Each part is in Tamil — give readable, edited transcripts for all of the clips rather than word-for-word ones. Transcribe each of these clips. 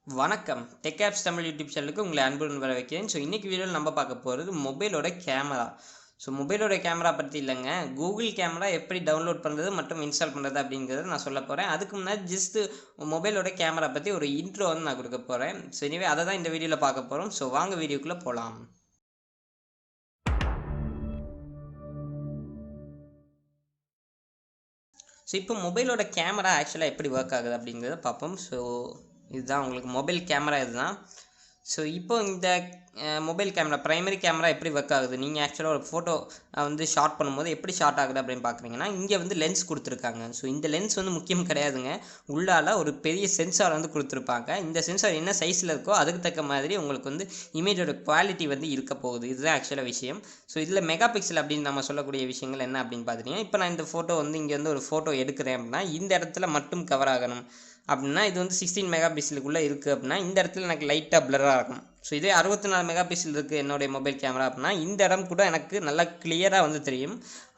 வணக்கம் TechApps Tamil யூடியூப் சேனலுக்கு உங்களை அன்புடன் வரவேற்கிறேன். ஸோ இன்றைக்கி வீடியோவில் நம்ம பார்க்க போகிறது மொபைலோட கேமரா. ஸோ மொபைலோட கேமரா பற்றி இல்லைங்க, கூகுள் கேமரா எப்படி டவுன்லோட் பண்ணுறது மற்றும் இன்ஸ்டால் பண்ணுறது அப்படிங்கிறத நான் சொல்ல போகிறேன். அதுக்கு முன்னாடி ஜஸ்ட்டு மொபைலோட கேமரா பற்றி ஒரு இன்ட்ரோ வந்து நான் கொடுக்க போகிறேன். ஸோ எனவே அதை தான் இந்த வீடியோவில் பார்க்க போகிறோம். ஸோ வாங்க வீடியோக்குள்ளே போகலாம். ஸோ இப்போ மொபைலோட கேமரா ஆக்சுவலாக எப்படி ஒர்க் ஆகுது அப்படிங்கிறத பார்ப்போம். ஸோ இதுதான் உங்களுக்கு மொபைல் கேமரா இதுதான். ஸோ இப்போ இந்த மொபைல் கேமரா ப்ரைமரி கேமரா எப்படி ஒர்க் ஆகுது, நீங்கள் ஆக்சுவலாக ஒரு ஃபோட்டோ வந்து ஷார்ட் பண்ணும்போது எப்படி ஷார்ட் ஆகுது அப்படின்னு பார்க்குறீங்கன்னா, இங்கே வந்து லென்ஸ் கொடுத்துருக்காங்க. ஸோ இந்த லென்ஸ் வந்து முக்கியம் கிடையாதுங்க, உள்ளால ஒரு பெரிய சென்சார் வந்து கொடுத்துருப்பாங்க. இந்த சென்சார் என்ன சைஸில் இருக்கோ அதுக்கு தக்க மாதிரி உங்களுக்கு வந்து இமேஜோட குவாலிட்டி வந்து இருக்க போகுது. இதுதான் ஆக்சுவலாக விஷயம். ஸோ இதில் மெகா பிக்சல் அப்படின்னு நம்ம சொல்லக்கூடிய விஷயங்கள் என்ன அப்படின்னு பார்த்துட்டிங்கன்னா, இப்போ நான் இந்த ஃபோட்டோ வந்து இங்கே வந்து ஒரு ஃபோட்டோ எடுக்கிறேன் அப்படின்னா இந்த இடத்துல மட்டும் கவர் ஆகணும் அப்படின்னா, இது வந்து 16 மெகா பிக்சலுக்குள்ளே இருக்குது அப்படின்னா இந்த இடத்துல எனக்கு லைட்டாக பிளராக இருக்கும். ஸோ இதே 64 மெகா பிக்சல் இருக்குது என்னுடைய மொபைல் கேமரா அப்படின்னா இந்த இடம் கூட எனக்கு நல்லா கிளியராக வந்து தெரியும்.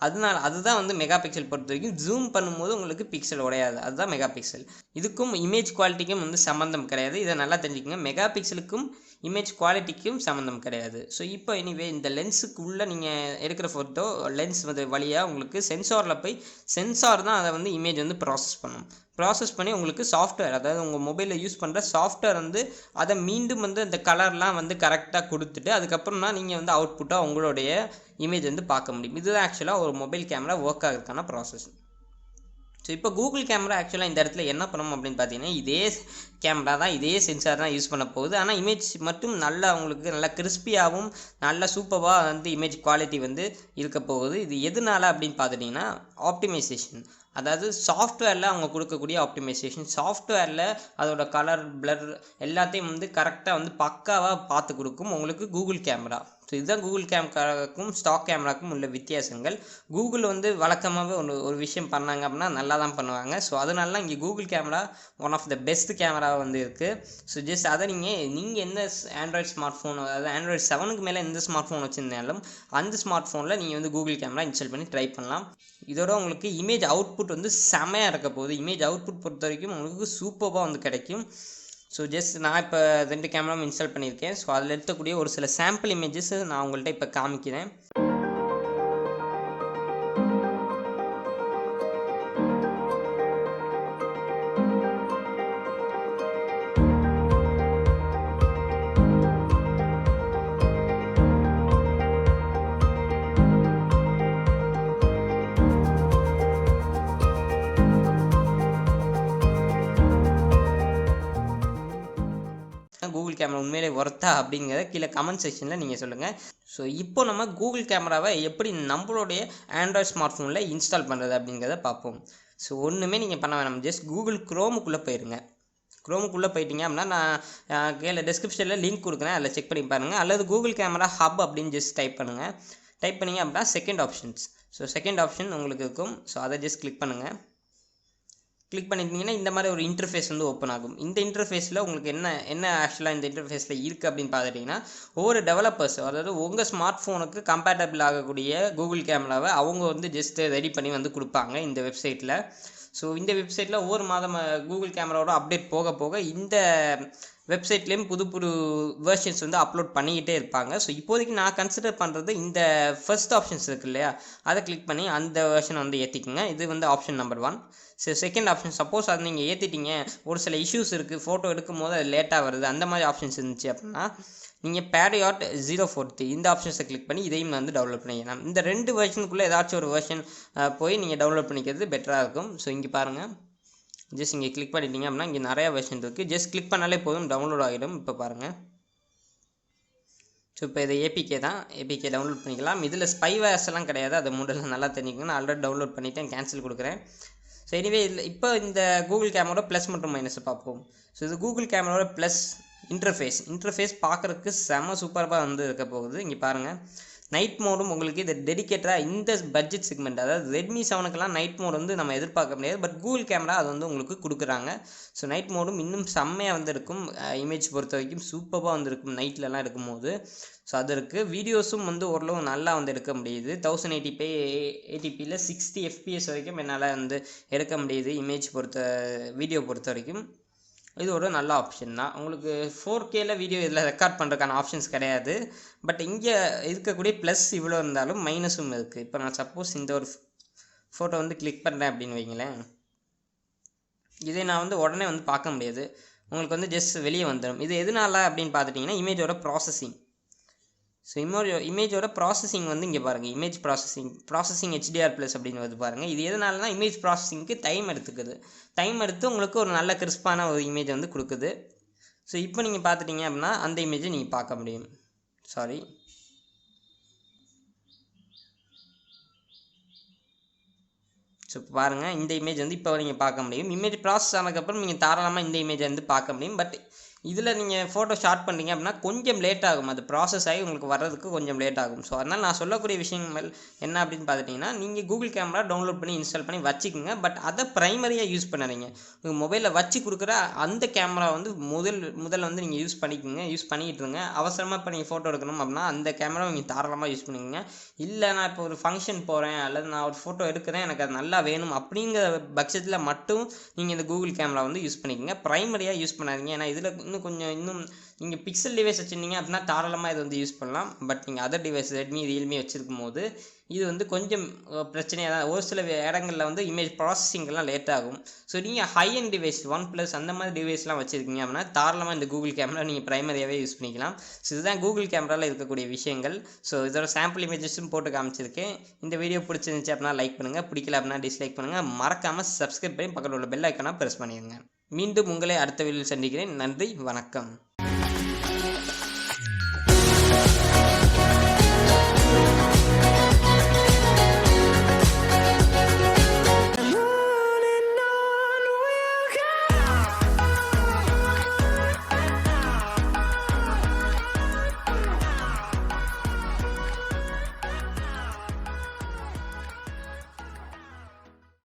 அதுதான் வந்து மெகா பிக்சல் பொறுத்த வரைக்கும். ஜூம் பண்ணும்போது உங்களுக்கு பிக்சல் உடையாது, அதுதான் மெகா பிக்சல். இதுக்கும் இமேஜ் குவாலிட்டிக்கும் வந்து சம்மந்தம் கிடையாது, இதை நல்லா தெரிஞ்சுக்கங்க. மெகா பிக்சலுக்கும் இமேஜ் குவாலிட்டிக்கும் சம்மந்தம் கிடையாது. ஸோ இப்போ எனிவே இந்த லென்ஸுக்கு உள்ளே நீங்கள் எடுக்கிற ஃபோட்டோ லென்ஸ் வந்து வழியாக உங்களுக்கு சென்சாரில் போய் சென்சார் தான் அதை வந்து இமேஜ் வந்து ப்ராசஸ் பண்ணி உங்களுக்கு சாஃப்ட்வேர், அதாவது உங்கள் மொபைலில் யூஸ் பண்ணுற சாஃப்ட்வேர் வந்து அதை மீண்டும் வந்து அந்த கலர்லாம் வந்து கரெக்டாக கொடுத்துட்டு அதுக்கப்புறம் தான் நீங்கள் வந்து அவுட்புட்டாக உங்களுடைய இமேஜ் வந்து பார்க்க முடியும். இதுதான் ஆக்சுவலாக ஒரு மொபைல் கேமரா ஒர்க் ஆகிறதுக்கான ப்ராசஸ். ஸோ இப்போ கூகுள் கேமரா ஆக்சுவலாக இந்த இடத்துல என்ன பண்ணணும் அப்படின்னு பார்த்தீங்கன்னா, இதே கேமரா தான், இதே சென்சார் தான் யூஸ் பண்ண போகுது. ஆனால் இமேஜ் மட்டும் நல்லா உங்களுக்கு நல்லா கிறிஸ்பியாகவும் நல்லா சூப்பராக வந்து இமேஜ் குவாலிட்டி வந்து இருக்க போகுது. இது எதனால அப்படின்னு பார்த்துட்டிங்கன்னா, ஆப்டிமைசேஷன், அதாவது சாஃப்ட்வேரில் அவங்க கொடுக்கக்கூடிய ஆப்டிமைசேஷன். சாஃப்ட்வேரில் அதோட கலர் பிளர் எல்லாத்தையும் வந்து கரெக்டாக வந்து பக்காவாக பார்த்து கொடுக்கும் உங்களுக்கு கூகுள் கேமரா. ஸோ இதுதான் கூகுள் கேமராவுக்கும் ஸ்டாக் கேமராவுக்கும் உள்ள வித்தியாசங்கள். கூகுள் வந்து வழக்கமாகவே ஒரு விஷயம் பண்ணாங்க அப்படின்னா நல்லா தான் பண்ணுவாங்க. ஸோ அதனால இங்கே Google camera one of the best கேமராவாக வந்து இருக்குது. ஸோ ஜஸ்ட் அதை நீங்கள் எந்த ஆண்ட்ராய்ட் ஸ்மார்ட் ஃபோன், அதாவது ஆண்ட்ராய்ட் 7க்கு மேலே எந்த ஸ்மார்ட் ஃபோன் வச்சுருந்தாலும் அந்த ஸ்மார்ட் ஃபோனில் நீங்கள் வந்து கூகுள் கேமரா இன்ஸ்டால் பண்ணி ட்ரை பண்ணலாம். இதோட உங்களுக்கு இமேஜ் அவுட்புட் வந்து செமையாக இருக்க போகுது. இமேஜ் அவுட்புட் பொறுத்த வரைக்கும் உங்களுக்கு சூப்பராக வந்து கிடைக்கும். ஸோ ஜஸ்ட் நான் இப்போ 2 கேமராவும் இன்ஸ்டால் பண்ணியிருக்கேன். ஸோ அதில் எடுக்கக்கூடிய ஒரு சில சாம்பிள் இமேஜஸ் நான் உங்கள்கிட்ட இப்போ காமிக்கிறேன். கூகுள் கேமரா உண்மையிலே ஒர்த்தா அப்படிங்கிறத கீழே கமெண்ட் செக்ஷனில் நீங்கள் சொல்லுங்கள். ஸோ இப்போ நம்ம கூகுள் கேமராவை எப்படி நம்மளுடைய ஆண்ட்ராய்ட் ஸ்மார்ட் ஃபோனில் இன்ஸ்டால் பண்ணுறது அப்படிங்கிறத பார்ப்போம். ஸோ ஒன்றுமே நீங்கள் பண்ண வேணாம், ஜஸ்ட் கூகுள் க்ரோமுக்குள்ளே போயிருங்க. க்ரோமுக்குள்ளே போயிட்டீங்க அப்படின்னா நான் கீழே டிஸ்கிரிப்ஷனில் லிங்க் கொடுக்குறேன், அதில் செக் பண்ணி பாருங்கள். அல்லது கூகுள் கேமரா ஹப் அப்படின்னு ஜஸ்ட் டைப் பண்ணுங்கள். டைப் பண்ணிங்க அப்படின்னா second options, so second option உங்களுக்கு இருக்கும். ஸோ அதை ஜஸ்ட் கிளிக் பண்ணுங்கள். கிளிக் பண்ணிட்டீங்கன்னா இந்த மாதிரி ஒரு இன்டர்ஃபேஸ் வந்து ஓப்பன் ஆகும். இந்த இன்டர்ஃபேஸில் உங்களுக்கு என்ன ஆக்சுவலாக இந்த இன்டர்ஃபேஸில் இருக்குது அப்படின்னு பார்த்துட்டிங்கன்னா, ஒவ்வொரு டெவலப்பர்ஸ், அதாவது உங்கள் ஸ்மார்ட் ஃபோனுக்கு கம்பேட்டபிள் ஆகக்கூடிய கூகுள் கேமராவை அவங்க வந்து ஜஸ்ட் ரெடி பண்ணி வந்து கொடுப்பாங்க இந்த வெப்சைட்டில். ஸோ இந்த வெப்சைட்டில் ஒவ்வொரு மாதம் கூகுள் கேமராவோட அப்டேட் போக போக இந்த வெப்சைட்லேயும் புது வெர்ஷன்ஸ் வந்து அப்லோட் பண்ணிக்கிட்டே இருப்பாங்க. ஸோ இப்போதைக்கு நான் கன்சிடர் பண்ணுறது இந்த ஃபர்ஸ்ட் ஆப்ஷன்ஸ் இருக்குது இல்லையா, அதை கிளிக் பண்ணி அந்த வெர்ஷனை வந்து ஏற்றிக்குங்க. இது வந்து option number 1. So second option, suppose அது நீங்கள் ஏற்றிட்டீங்க, ஒரு சில இஷ்யூஸ் இருக்குது, ஃபோட்டோ எடுக்கும் போது அது லேட்டாக வருது, அந்த மாதிரி ஆப்ஷன்ஸ் இருந்துச்சு அப்படின்னா நீங்கள் பேரியாட் 040 இந்த ஆப்ஷன்ஸை கிளிக் பண்ணி இதையும் வந்து டவுன்லோட் பண்ணிக்கலாம். இந்த 2 வெர்ஷனுக்குள்ளே ஏதாச்சும் ஒரு வெர்ஷன் போய் நீங்கள் டவுன்லோட் பண்ணிக்கிறது பெட்டராக இருக்கும். ஸோ இங்கே பாருங்கள், ஜஸ்ட் இங்கே கிளிக் பண்ணிட்டீங்க அப்படின்னா இங்கே நிறையா வெர்ஷன் இருக்குது. ஜஸ்ட் கிளிக் பண்ணாலே போதும், டவுன்லோட் ஆகிடும். இப்போ பாருங்கள், ஸோ இப்போ இது ஏபிகே தான், ஏபிகே டவுன்லோட் பண்ணிக்கலாம். இதில் ஸ்பைவேர்ஸ் எல்லாம் கிடையாது, அதை முதல்ல நல்லா தெரிஞ்சுக்கணும். நான் ஆல்ரெடி டவுன்லோட் பண்ணிவிட்டேன், கேன்சல் கொடுக்குறேன். ஸோ எனிவே இப்போ இந்த கூகுள் கேமரா ப்ளஸ் மற்றும் மைனஸை பார்ப்போம். ஸோ இது கூகுள் கேமராவோட ப்ளஸ் இன்டர்ஃபேஸ் பார்க்குறதுக்கு செம்ம சூப்பராக வந்து இருக்க போகுது. இங்கே பாருங்கள், நைட் மோடும் உங்களுக்கு இது டெடிக்கேட்டடாக இந்த பட்ஜெட் செக்மெண்ட், அதாவது ரெட்மி 7க்கெல்லாம் நைட் மோட் வந்து நம்ம எதிர்பார்க்க முடியாது, பட் கூகுள் கேமரா அது வந்து உங்களுக்கு கொடுக்குறாங்க. ஸோ நைட் மோடும் இன்னும் செம்மையாக வந்து இருக்கும். இமேஜ் பொறுத்த வரைக்கும் சூப்பராக வந்து இருக்கும் நைட்லலாம் எடுக்கும்போது. ஸோ அது இருக்குது. வீடியோஸும் வந்து ஓரளவு நல்லா வந்து எடுக்க முடியுது. 1080p 60 fps வரைக்கும் என்னால் வந்து எடுக்க முடியுது வீடியோ பொறுத்த வரைக்கும். இது ஒரு நல்ல ஆப்ஷன் தான். உங்களுக்கு 4Kல வீடியோ இதில் ரெக்கார்ட் பண்ணுறதுக்கான ஆப்ஷன்ஸ் கிடையாது. பட் இங்கே இருக்கக்கூடிய ப்ளஸ் இவ்வளோ இருந்தாலும் மைனஸும் இருக்குது. இப்போ நான் சப்போஸ் இந்த ஒரு ஃபோட்டோ வந்து கிளிக் பண்ணுறேன் அப்படின்னு வைங்களேன், இதை நான் வந்து உடனே வந்து பார்க்க முடியாது. உங்களுக்கு வந்து ஜஸ்ட் வெளியே வந்துடும். இது எதனால அப்படின்னு பார்த்துட்டிங்கன்னா இமேஜோட ப்ராசஸிங். ஸோ இமேஜோட ப்ராசஸிங் வந்து இங்கே பாருங்கள், இமேஜ் ப்ராசஸிங் HDR+ அப்படின்னு வந்து பாருங்கள். இது எதனாலனா இமேஜ் ப்ராசஸிங்க்கு டைம் எடுத்துக்குது. டைம் எடுத்து உங்களுக்கு ஒரு நல்ல கிறிஸ்பான ஒரு இமேஜ் வந்து கொடுக்குது. ஸோ இப்போ நீங்கள் பார்த்துட்டிங்க அப்படின்னா அந்த இமேஜை நீங்கள் பார்க்க முடியும். சாரி, ஸோ பாருங்கள், இந்த இமேஜ் வந்து இப்போ நீங்கள் பார்க்க முடியும். இமேஜ் ப்ராசஸ் ஆனதுக்கப்புறம் நீங்கள் தாராளமாக இந்த இமேஜை வந்து பார்க்க முடியும். பட் இதில் நீங்கள் ஃபோட்டோ ஷார்ட் பண்ணுறீங்க அப்படின்னா கொஞ்சம் லேட் ஆகும். அது ப்ராசஸ் ஆகி உங்களுக்கு வர்றதுக்கு கொஞ்சம் லேட் ஆகும். ஸோ அதனால் நான் சொல்லக்கூடிய விஷயங்கள் என்ன அப்படின்னு பார்த்துட்டிங்கன்னா, நீங்கள் கூகுள் கேமரா டவுன்லோட் பண்ணி இன்ஸ்டால் பண்ணி வச்சுக்கோங்க. பட் அதை ப்ரைமரியாக யூஸ் பண்ணாதீங்க. உங்கள் மொபைலில் வச்சு கொடுக்குற அந்த கேமரா வந்து முதல்ல வந்து நீங்கள் யூஸ் பண்ணிக்கிட்டு இருங்க. அவசரமாக இப்போ நீங்கள் ஃபோட்டோ எடுக்கணும் அப்படின்னா அந்த கேமரா நீங்கள் தாராளமாக யூஸ் பண்ணிக்கோங்க. இல்லை நான் இப்போ ஒரு ஃபங்க்ஷன் போகிறேன் அல்லது நான் ஒரு ஃபோட்டோ எடுக்கிறேன், எனக்கு அது நல்லா வேணும் அப்படிங்கிற பட்சத்தில் மட்டும் நீங்கள் இந்த கூகுள் கேமரா வந்து யூஸ் பண்ணிக்கோங்க. ப்ரைமரியாக யூஸ் பண்ணாதீங்க. ஏன்னா இதில் இன்னும் நீங்கள் பிக்சல் டிவைஸ் வச்சுருந்தீங்க அப்படின்னா தாராளமாக இதை வந்து யூஸ் பண்ணலாம். பட் நீங்கள் அதர் டிவைஸ் ரெட்மி ரியல்மி வச்சுருக்கும் போது இது வந்து கொஞ்சம் பிரச்சனையாக தான். ஒரு சில இடங்களில் வந்து இமேஜ் ப்ராசஸிங்கெல்லாம் லேட் ஆகும். ஸோ நீங்கள் ஹை அண்ட் டிவைஸ் OnePlus அந்த மாதிரி டிவைஸ்லாம் வச்சுருக்கீங்க அப்படின்னா தாராளமாக இந்த கூகுள் கேமரா நீங்கள் ப்ரைமரியாகவே யூஸ் பண்ணிக்கலாம். ஸோ இதுதான் கூகுள் கேமராவில் இருக்கக்கூடிய விஷயங்கள். ஸோ இதோட சாம்பிள் இமேஜஸும் போட்டு காமிச்சிருக்கேன். இந்த வீடியோ பிடிச்சிருந்துச்சு அப்படின்னா லைக் பண்ணுங்கள், பிடிக்கல அப்படின்னா டிஸ்லைக் பண்ணுங்கள். மறக்காமல் சப்ஸ்கிரைப் பண்ணி பக்கத்தில் உள்ள பெல் ஐக்கானை ப்ரெஸ் பண்ணிடுங்க. மீண்டும் உங்களை அடுத்த வீடியோவில் சந்திக்கிறேன். நன்றி, வணக்கம்.